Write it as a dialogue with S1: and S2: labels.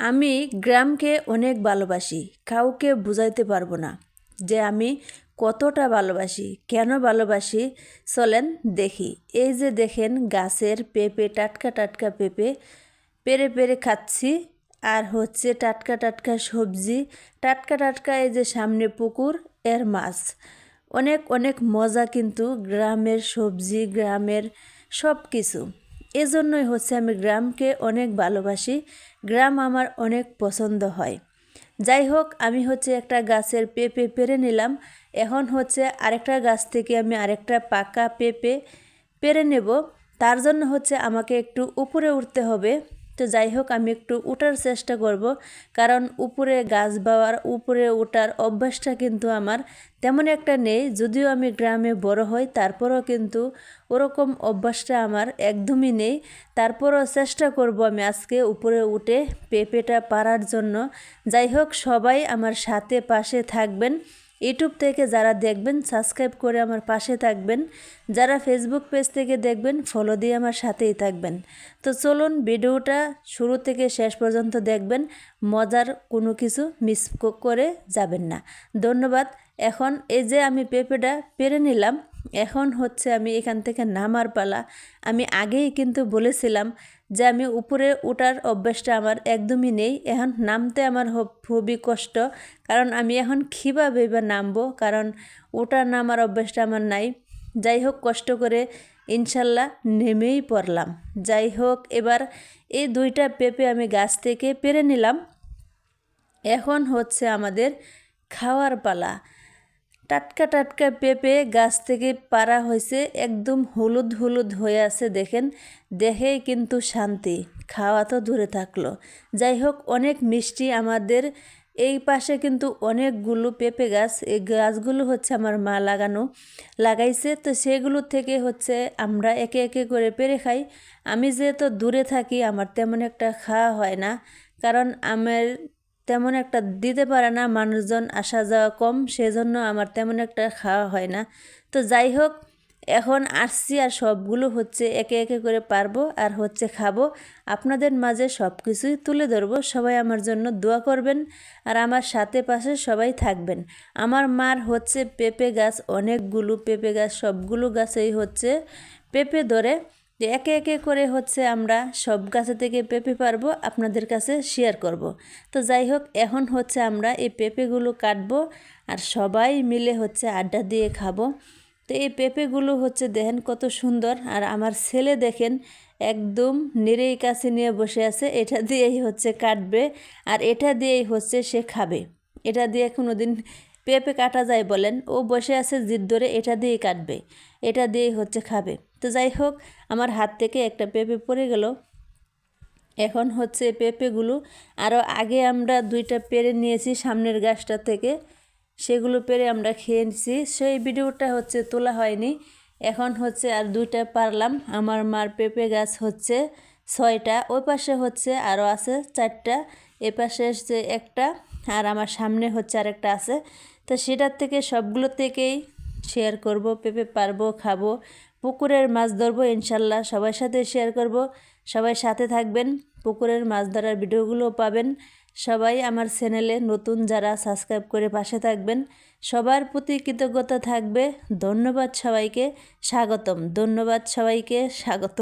S1: আমি গ্রামকে অনেক ভালোবাসি। কাউকে বুঝাইতে পারবো না যে আমি কতটা ভালোবাসি। কেন ভালোবাসি চলেন দেখি। এই যে দেখেন গাছের পেঁপে, টাটকা টাটকা পেঁপে পেরে পেরে খাচ্ছি। আর হচ্ছে টাটকা টাটকা সবজি, টাটকা টাটকা এই যে সামনে পুকুর, এর মাছ। অনেক অনেক মজা কিন্তু গ্রামের সবজি, গ্রামের সব কিছু। এজন্যই হচ্ছে আমি গ্রামকে অনেক ভালোবাসি। গ্রাম আমার অনেক পছন্দ হয়। যাই হোক, আমি হচ্ছে একটা গাছের পেঁপে পেরে নিলাম। এখন হচ্ছে আরেকটা গাছ থেকে আমি আরেকটা পাকা পেঁপে পেরে নেব। তার জন্য হচ্ছে আমাকে একটু উপরে উঠতে হবে। তো যাই হোক, আমি একটু উঠার চেষ্টা করব, কারণ উপরে গাছ বাওয়ার, উপরে ওঠার অভ্যাসটা কিন্তু আমার তেমন একটা নেই। যদিও আমি গ্রামে বড় হই, তারপরও কিন্তু ওরকম অভ্যাসটা আমার একদমই নেই। তারপরও চেষ্টা করব আমি আজকে উপরে উঠে পেঁপেটা পাড়ার জন্য। যাই হোক, সবাই আমার সাথে পাশে থাকবেন। ইউটিউব থেকে যারা দেখবেন সাবস্ক্রাইব করে আমার পাশে থাকবেন, যারা ফেসবুক পেজ থেকে দেখবেন ফলো দিয়ে আমার সাথেই থাকবেন। তো চলুন, ভিডিওটা শুরু থেকে শেষ পর্যন্ত দেখবেন, মজার কোনো কিছু মিস করে যাবেন না। ধন্যবাদ। এখন এই যে আমি পেঁপেটা পেরে নিলাম, এখন হচ্ছে আমি এখান থেকে নামার পালা। আমি আগেই কিন্তু বলেছিলাম যে আমি উপরে ওঠার অভ্যাসটা আমার একদমই নেই। এখন নামতে আমার খুবই কষ্ট, কারণ আমি এখন কীভাবে বা নামবো, কারণ ওঠার নামার অভ্যাসটা আমার নাই। যাই হোক, কষ্ট করে ইনশাল্লাহ নেমেই পড়লাম। যাই হোক, এবার এই দুইটা পেঁপে আমি গাছ থেকে পেরে নিলাম। এখন হচ্ছে আমাদের খাওয়ার পালা। টাটকা টাটকা পেঁপে গাছ থেকে পাড়া হয়েছে, একদম হলুদ হলুদ হয়ে আছে। দেখেন, দেখেই কিন্তু শান্তি, খাওয়া তো দূরে থাকলো। যাই হোক, অনেক মিষ্টি। আমাদের এই পাশে কিন্তু অনেকগুলো পেঁপে গাছ। এই গাছগুলো হচ্ছে আমার মা লাগাইছে। তো সেগুলো থেকে হচ্ছে আমরা একে একে করে পেরে খাই। আমি যেহেতু দূরে থাকি, আমার তেমন একটা খাওয়া হয় না, কারণ আমার তেমন একটা দিতে পারে না, মানুষজন আসা যাওয়া কম, সেজন্য আমার তেমন একটা খাওয়া হয় না। তো যাই হোক, এখন আসছি আর সবগুলো হচ্ছে একে একে করে পারবো আর হচ্ছে খাবো। আপনাদের মাঝে সব কিছুই তুলে ধরবো। সবাই আমার জন্য দোয়া করবেন আর আমার সাথে পাশে সবাই থাকবেন। আমার মার হচ্ছে পেঁপে গাছ, অনেকগুলো পেঁপে গাছ, সবগুলো গাছেই হচ্ছে পেঁপে ধরে। একে একে করে হচ্ছে আমরা সব গাছে থেকে পেঁপে পারবো, আপনাদের কাছে শেয়ার করব। তো যাই হোক, এখন হচ্ছে আমরা এই পেঁপেগুলো কাটবো আর সবাই মিলে হচ্ছে আড্ডা দিয়ে খাবো। তো এই পেঁপেগুলো হচ্ছে দেখেন কত সুন্দর। আর আমার ছেলে দেখেন একদম নিরেই কাছে নিয়ে বসে আছে, এটা দিয়েই হচ্ছে কাটবে আর এটা দিয়েই হচ্ছে সে খাবে। এটা দিয়ে কোনো দিন পেঁপে কাটা যায় বলেন? ও বসে আছে জিদ ধরে, এটা দিয়েই কাটবে, এটা দিয়েই হচ্ছে খাবে। তো যাই হোক, আমার হাত থেকে একটা পেঁপে পড়ে গেল। এখন হচ্ছে পেঁপেগুলো আরও আগে আমরা দুইটা পেরে নিয়েছি সামনের গাছটা থেকে, সেগুলো পেরে আমরা খেয়ে নিয়েছি। সেই ভিডিওটা হচ্ছে তোলা হয়নি। এখন হচ্ছে আর দুইটা পারলাম। আমার মার পেঁপে গাছ হচ্ছে 6টা, ওই পাশে হচ্ছে আরও আছে 4টা, এ পাশে হচ্ছে একটা, আর আমার সামনে হচ্ছে আরেকটা আছে। তো সেটার থেকে সবগুলো থেকেই শেয়ার করব। পেঁপে পারবো, খাবো, পুকুরের মাছ ধরবো ইনশাল্লাহ, সবার সাথে শেয়ার করব। সবাই সাথে থাকবেন, পুকুরের মাছ ধরার ভিডিওগুলো পাবেন। সবাই আমার চ্যানেলে নতুন যারা সাবস্ক্রাইব করে পাশে থাকবেন, সবার প্রতি কৃতজ্ঞতা থাকবে। ধন্যবাদ সবাইকে, স্বাগতম। ধন্যবাদ সবাইকে, স্বাগত।